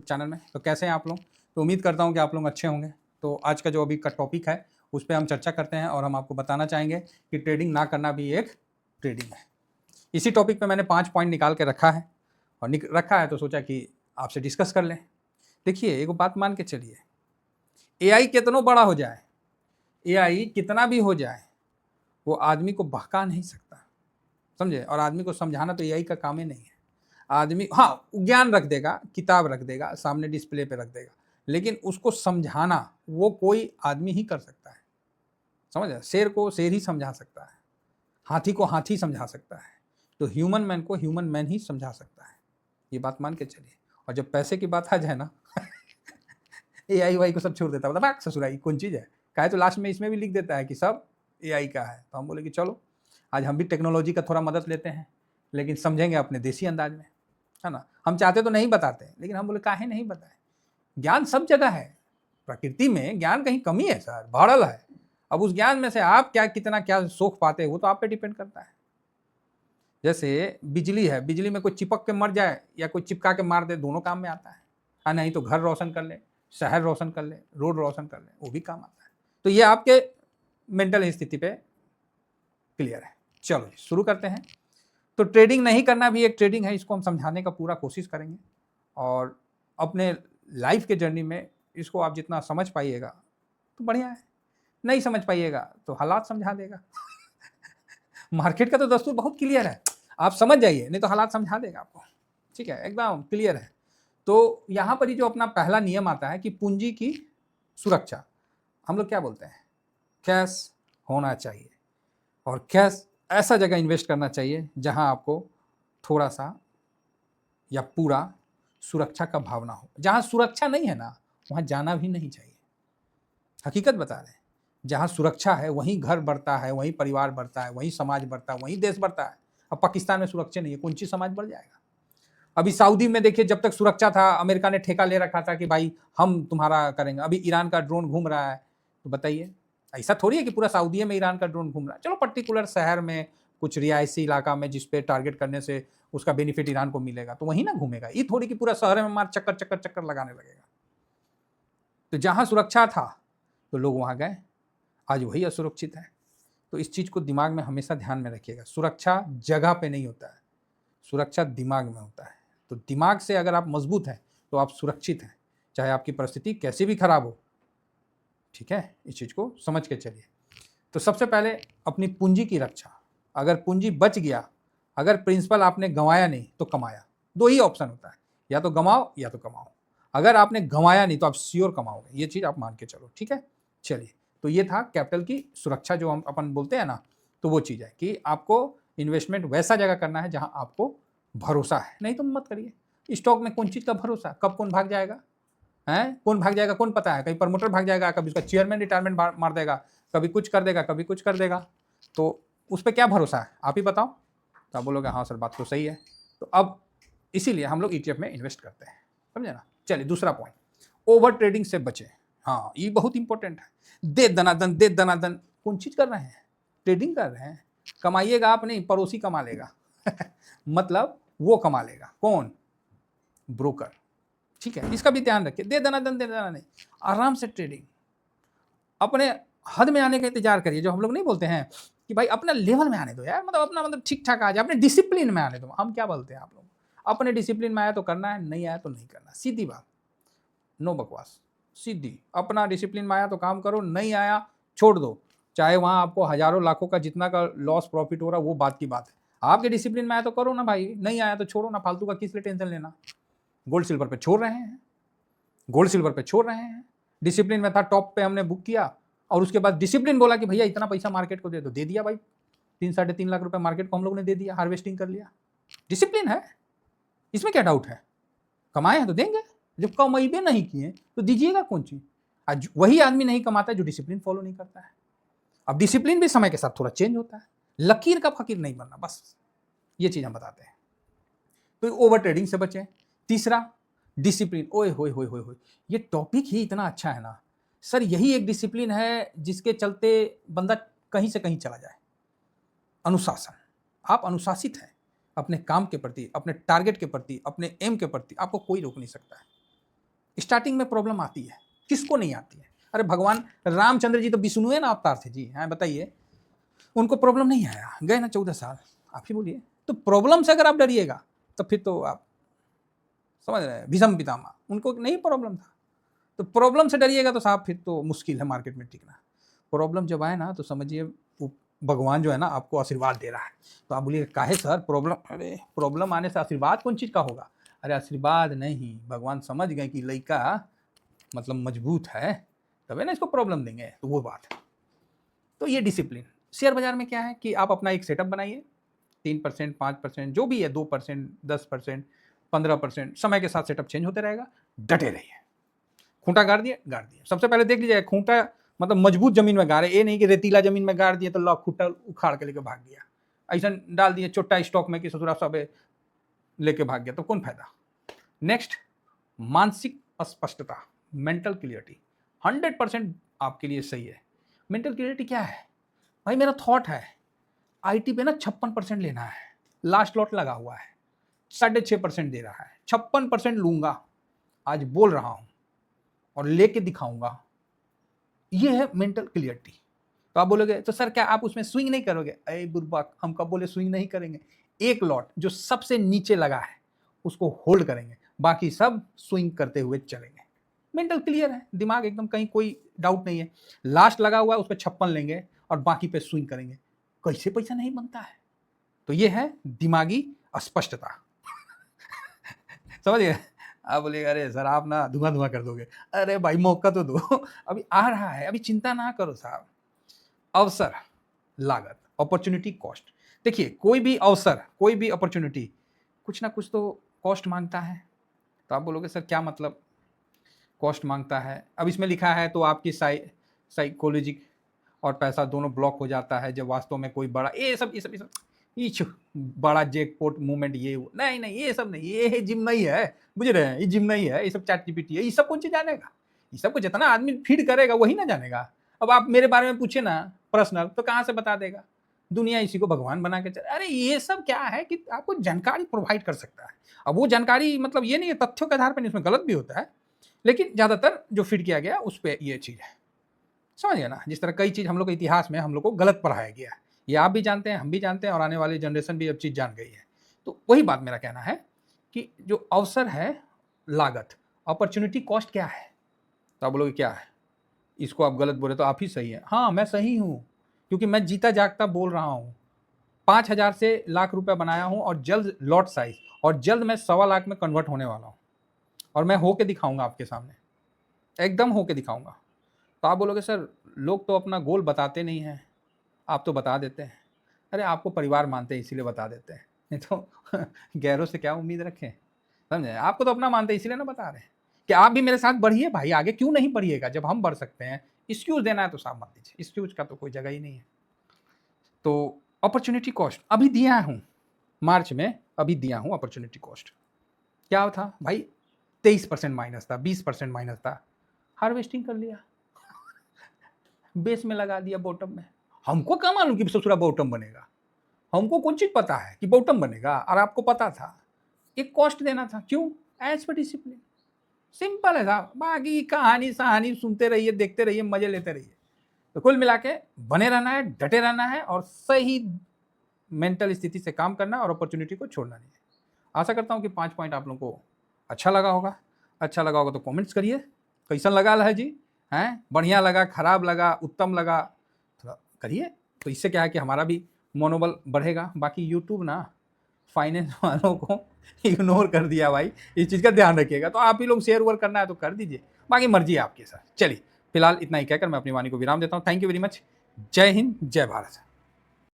Channel में। तो कैसे हैं आप लोग? तो उम्मीद करता हूं कि आप लोग अच्छे होंगे। तो आज का जो अभी का टॉपिक है उस पर हम चर्चा करते हैं और हम आपको बताना चाहेंगे कि ट्रेडिंग ना करना भी एक ट्रेडिंग है। इसी टॉपिक पे मैंने 5 पॉइंट निकाल के रखा है और रखा है तो सोचा कि आपसे डिस्कस कर लें। देखिए, एक बात मान के चलिए, एआई कितना बड़ा हो जाए, एआई कितना भी हो जाए, वो आदमी को बहका नहीं सकता, समझे? और आदमी को समझाना तो एआई का काम ही नहीं है। आदमी हाँ ज्ञान रख देगा, किताब रख देगा, सामने डिस्प्ले पे रख देगा, लेकिन उसको समझाना वो कोई आदमी ही कर सकता है। समझ? शेर को शेर ही समझा सकता है, हाथी को हाथी समझा सकता है, तो ह्यूमन मैन को ह्यूमन मैन ही समझा सकता है। ये बात मान के चलिए। और जब पैसे की बात आ जाए ना एआई वाई को सब छोड़ देता है, मतलब ससुराई कौन चीज़ है काहे, तो लास्ट में इसमें भी लिख देता है कि सब एआई का है। तो हम बोले कि चलो आज हम भी टेक्नोलॉजी का थोड़ा मदद लेते हैं, लेकिन समझेंगे अपने देसी अंदाज में, है ना। हम चाहते तो नहीं बताते, लेकिन हम बोले काहे नहीं बताए, ज्ञान सब जगह है। प्रकृति में ज्ञान कहीं कमी है सर, भरल है। अब उस ज्ञान में से आप क्या कितना क्या सोख पाते हैं वो तो आप पे डिपेंड करता है। जैसे बिजली है, बिजली में कोई चिपक के मर जाए या कोई चिपका के मार दे, दोनों काम में आता है। हाँ, नहीं तो घर रोशन कर ले, शहर रोशन कर ले, रोड रोशन कर ले, वो भी काम आता है। तो ये आपके मेंटल स्थिति पे क्लियर है। चलो जी शुरू करते हैं। तो ट्रेडिंग नहीं करना भी एक ट्रेडिंग है, इसको हम समझाने का पूरा कोशिश करेंगे और अपने लाइफ के जर्नी में इसको आप जितना समझ पाइएगा तो बढ़िया है, नहीं समझ पाइएगा तो हालात समझा देगा मार्केट का तो दस्तूर बहुत क्लियर है, आप समझ जाइए, नहीं तो हालात समझा देगा आपको। ठीक है, एकदम क्लियर है। तो यहाँ पर ही जो अपना पहला नियम आता है कि पूंजी की सुरक्षा, हम लोग क्या बोलते हैं, कैश होना चाहिए। और कैश ऐसा जगह इन्वेस्ट करना चाहिए जहां आपको थोड़ा सा या पूरा सुरक्षा का भावना हो। जहां सुरक्षा नहीं है ना, वहां जाना भी नहीं चाहिए। हकीकत बता रहे हैं, जहां सुरक्षा है वहीं घर बढ़ता है, वहीं परिवार बढ़ता है, वहीं समाज बढ़ता है, वहीं देश बढ़ता है। अब पाकिस्तान में सुरक्षा नहीं है, कौन सी समाज बढ़ जाएगा। अभी सऊदी में देखिए, जब तक सुरक्षा था अमेरिका ने ठेका ले रखा था कि भाई हम तुम्हारा करेंगे। अभी ईरान का ड्रोन घूम रहा है, तो बताइए, ऐसा थोड़ी है कि पूरा सऊदी में ईरान का ड्रोन घूम रहा है। चलो पर्टिकुलर शहर में, कुछ रिहायशी इलाका में जिस पे टारगेट करने से उसका बेनिफिट ईरान को मिलेगा तो वहीं ना घूमेगा। ये थोड़ी कि पूरा शहर में मार चक्कर चक्कर चक्कर लगाने लगेगा। तो जहां सुरक्षा था तो लोग वहां गए, आज वही असुरक्षित है। तो इस चीज को दिमाग में हमेशा ध्यान में रखिएगा, सुरक्षा जगह पे नहीं होता है, सुरक्षा दिमाग में होता है। तो दिमाग से अगर आप मजबूत हैं तो आप सुरक्षित हैं, चाहे आपकी परिस्थिति कैसी भी खराब हो। ठीक है, इस चीज को समझ के चलिए। तो सबसे पहले अपनी पूंजी की रक्षा। अगर पूंजी बच गया, अगर प्रिंसिपल आपने गंवाया नहीं तो कमाया, दो ही ऑप्शन होता है, या तो गंवाओ या तो कमाओ। अगर आपने गंवाया नहीं तो आप श्योर कमाओगे, ये चीज आप मान के चलो। ठीक है, चलिए। तो ये था कैपिटल की सुरक्षा, जो हम अपन बोलते हैं ना, तो वो चीज है कि आपको इन्वेस्टमेंट वैसा जगह करना है जहां आपको भरोसा है, नहीं तो मत करिए। स्टॉक में कौन चीज का भरोसा, कब कौन भाग जाएगा है, कौन भाग जाएगा कौन पता है। कहीं प्रमोटर भाग जाएगा, कभी उसका चेयरमैन रिटायरमेंट मार देगा, कभी कुछ कर देगा, कभी कुछ कर देगा। तो उस पर क्या भरोसा है, आप ही बताओ। तो आप बोलोगे हाँ सर बात तो सही है। तो अब इसीलिए हम लोग ईटीएफ में इन्वेस्ट करते हैं, समझे ना। चलिए दूसरा पॉइंट, ओवर ट्रेडिंग से बचे। हाँ, ये बहुत इंपॉर्टेंट है। दे दनादन दे दनादन, कौन चीज कर रहे हैं, ट्रेडिंग कर रहे हैं। कमाइएगा आप नहीं, पड़ोसी कमा लेगा मतलब वो कमा लेगा, कौन, ब्रोकर। ठीक है, इसका भी ध्यान रखिए, दे दनादन दे देना नहीं, आराम से ट्रेडिंग। अपने हद में आने का इंतजार करिए, जो हम लोग नहीं बोलते हैं कि भाई अपना लेवल में आने दो यार, मतलब अपना मतलब ठीक ठाक आ जाए, अपने डिसिप्लिन में आने दो। हम क्या बोलते हैं आप लोग, अपने डिसिप्लिन में आया तो करना है, नहीं आया तो नहीं करना, सीधी बात, नो बकवास, सीधी। अपना डिसिप्लिन में आया तो काम करो, नहीं आया छोड़ दो। चाहे वहां आपको हजारों लाखों का जितना का लॉस प्रॉफिट हो रहा है वो बात की बात है, आपके डिसिप्लिन में आया तो करो ना भाई, नहीं आया तो छोड़ो ना, फालतू का किस लिए टेंशन लेना। गोल्ड सिल्वर पे छोड़ रहे हैं, गोल्ड सिल्वर पे छोड़ रहे हैं। डिसिप्लिन में था, टॉप पे हमने बुक किया और उसके बाद डिसिप्लिन बोला कि भैया इतना पैसा मार्केट को दे दो, दे दिया भाई। 3-3.5 लाख रुपए मार्केट को हम लोग ने दे दिया, हार्वेस्टिंग कर लिया। डिसिप्लिन है, इसमें क्या डाउट है। कमाए हैं तो देंगे, जब कमाइबे नहीं किए तो दीजिएगा कौन चीज। आज वही आदमी नहीं कमाता है जो डिसिप्लिन फॉलो नहीं करता है। अब डिसिप्लिन भी समय के साथ थोड़ा चेंज होता है, लकीर का फकीर नहीं बनना, बस ये चीज हम बताते हैं। तो ओवर ट्रेडिंग से बचें। तीसरा, डिसिप्लिन। ओए होए होए होए होए, ये टॉपिक ही इतना अच्छा है ना सर, यही एक डिसिप्लिन है जिसके चलते बंदा कहीं से कहीं चला जाए। अनुशासन, आप अनुशासित हैं अपने काम के प्रति, अपने टारगेट के प्रति, अपने एम के प्रति, आपको कोई रोक नहीं सकता है। स्टार्टिंग में प्रॉब्लम आती है, किसको नहीं आती है? अरे भगवान रामचंद्र जी तो विष्णु है ना अवतार थे जी, हैं बताइए, उनको प्रॉब्लम नहीं आया, गए ना 14 साल, आप ही बोलिए। तो प्रॉब्लम से अगर आप डरिएगा तो फिर तो आप समझ रहे हैं, भीष्म पितामह उनको नहीं प्रॉब्लम था, तो प्रॉब्लम से डरिएगा तो साहब फिर तो मुश्किल है मार्केट में टिकना। प्रॉब्लम जब आए ना तो समझिए वो भगवान जो है ना आपको आशीर्वाद दे रहा है। तो आप बोलिए काहे सर प्रॉब्लम, अरे प्रॉब्लम आने से आशीर्वाद कौन चीज़ का होगा? अरे आशीर्वाद नहीं, भगवान समझ गए कि लड़का मतलब मजबूत है, तब है ना इसको प्रॉब्लम देंगे, तो वो बात है। तो ये डिसिप्लिन शेयर बाजार में क्या है कि आप अपना एक सेटअप बनाइए, 3%, 5%, जो भी है, 2%, 10%, 15%, समय के साथ सेटअप चेंज होते रहेगा, डटे रहिए। खूंटा गाड़ दिए, सबसे पहले देख लीजिए खूंटा मतलब मजबूत जमीन में गाड़े, ये नहीं कि रेतीला जमीन में गाड़ दिए तो लॉक खूंटा उखाड़ के लेके भाग गया, ऐसा डाल दिए चोट्टा स्टॉक में कि ससुरा सब लेके भाग गया, तो कौन फायदा। नेक्स्ट, मानसिक स्पष्टता, मेंटल क्लियरिटी 100% आपके लिए सही है। मेंटल क्लियरिटी क्या है भाई? मेरा थॉट है आईटी पे ना 56% लेना है, लास्ट लॉट लगा हुआ है, 6.5% दे रहा है, 56% लूंगा, आज बोल रहा हूं और लेके दिखाऊंगा, ये है मेंटल क्लियरिटी। तो आप बोलोगे तो सर क्या आप उसमें स्विंग नहीं करोगे? अरे बुर्बक, हम कब बोले स्विंग नहीं करेंगे? एक लॉट जो सबसे नीचे लगा है उसको होल्ड करेंगे, बाकी सब स्विंग करते हुए चलेंगे। मेंटल क्लियर है, दिमाग एकदम, कहीं कोई डाउट नहीं है। लास्ट लगा हुआ है उस पर 56 लेंगे और बाकी पे स्विंग करेंगे, कैसे पैसा नहीं बनता है? तो ये है दिमागी स्पष्टता। समझिए। आप बोलिएगा अरे सर आप ना धुआं धुआं कर दोगे, अरे भाई मौका तो दो, अभी आ रहा है, अभी चिंता ना करो साहब। अवसर, लागत, अपॉर्चुनिटी कॉस्ट। देखिए कोई भी अवसर, कोई भी अपॉर्चुनिटी कुछ ना कुछ तो कॉस्ट मांगता है। तो आप बोलोगे सर क्या मतलब कॉस्ट मांगता है? अब इसमें लिखा है तो आपकी साइकोलॉजी और पैसा दोनों ब्लॉक हो जाता है जब वास्तव में कोई बड़ा ये सब बड़ा जैकपॉट मूवमेंट ये नहीं नहीं, ये सब नहीं, ये जिम नहीं है, बुझ रहे हैं, ये जिम नहीं है, ये सब चैट जीपीटी है, ये सब कौन सी जानेगा? ये सब को जितना आदमी फीड करेगा वही ना जानेगा। अब आप मेरे बारे में पूछे ना पर्सनल तो कहाँ से बता देगा? दुनिया इसी को भगवान बना के चल, अरे ये सब क्या है कि आपको जानकारी प्रोवाइड कर सकता है। अब वो जानकारी मतलब ये नहीं है तथ्यों के आधार पर नहीं, उसमें गलत भी होता है, लेकिन ज़्यादातर जो फीड किया गया उस पर ये चीज़ है। समझ गया ना? जिस तरह कई चीज़ हम लोग के इतिहास में हम लोग को गलत पढ़ाया गया है, ये आप भी जानते हैं, हम भी जानते हैं, और आने वाली जनरेशन भी अब चीज़ जान गई है। तो वही बात मेरा कहना है कि जो अवसर है, लागत, अपॉर्चुनिटी कॉस्ट क्या है? तो आप बोलोगे क्या है? इसको आप गलत बोले तो आप ही सही है। हाँ मैं सही हूँ, क्योंकि मैं जीता जागता बोल रहा हूँ। 5,000 से लाख रुपया बनाया हूँ और जल्द लॉट साइज, और जल्द मैं 1.25 लाख में कन्वर्ट होने वाला हूँ, और मैं होके दिखाऊंगा आपके सामने, एकदम होके दिखाऊंगा। तो आप बोलोगे सर लोग तो अपना गोल बताते नहीं हैं, आप तो बता देते हैं। अरे आपको परिवार मानते हैं इसीलिए बता देते हैं, नहीं तो गैरों से क्या उम्मीद रखें? समझे? आपको तो अपना मानते हैं इसीलिए ना बता रहे हैं कि आप भी मेरे साथ बढ़िए भाई, आगे क्यों नहीं बढ़िएगा जब हम बढ़ सकते हैं। एक्सक्यूज देना है तो साफ मत दीजिए, एक्सक्यूज का तो कोई जगह ही नहीं है। तो अपॉर्चुनिटी कॉस्ट अभी दिया हूँ, मार्च में अभी दिया हूँ अपॉर्चुनिटी कॉस्ट। क्या था भाई? 23% माइनस था, 20% माइनस था, हार्वेस्टिंग कर लिया, बेस में लगा दिया, बॉटम में। हमको क्या मालूम कि ससुरा बॉटम बनेगा? हमको कौन चीज पता है कि बॉटम बनेगा? और आपको पता था, एक कॉस्ट देना था। क्यों? As per discipline. सिंपल है साहब, बाकी कहानी सहानी सुनते रहिए, देखते रहिए, मजे लेते रहिए। तो कुल मिला के बने रहना है, डटे रहना है, और सही मेंटल स्थिति से काम करना, और अपॉर्चुनिटी को छोड़ना नहीं है। आशा करता हूँ कि 5 पॉइंट आप लोगों को अच्छा लगा होगा। अच्छा लगा होगा तो कमेंट्स करिए, कैसा लगा है जी, हैं? बढ़िया लगा, खराब लगा, उत्तम लगा, थोड़ा करिए। तो इससे क्या है कि हमारा भी मनोबल बढ़ेगा। बाकी यूट्यूब ना फाइनेंस वालों को इग्नोर कर दिया भाई, इस चीज़ का ध्यान रखिएगा। तो आप ही लोग शेयर वर्क करना है तो कर दीजिए, बाकी मर्जी है आपके साथ। चलिए फिलहाल इतना ही कहकर मैं अपनी वाणी को विराम देता हूँ। Thank you very much. जय हिंद, जय भारत।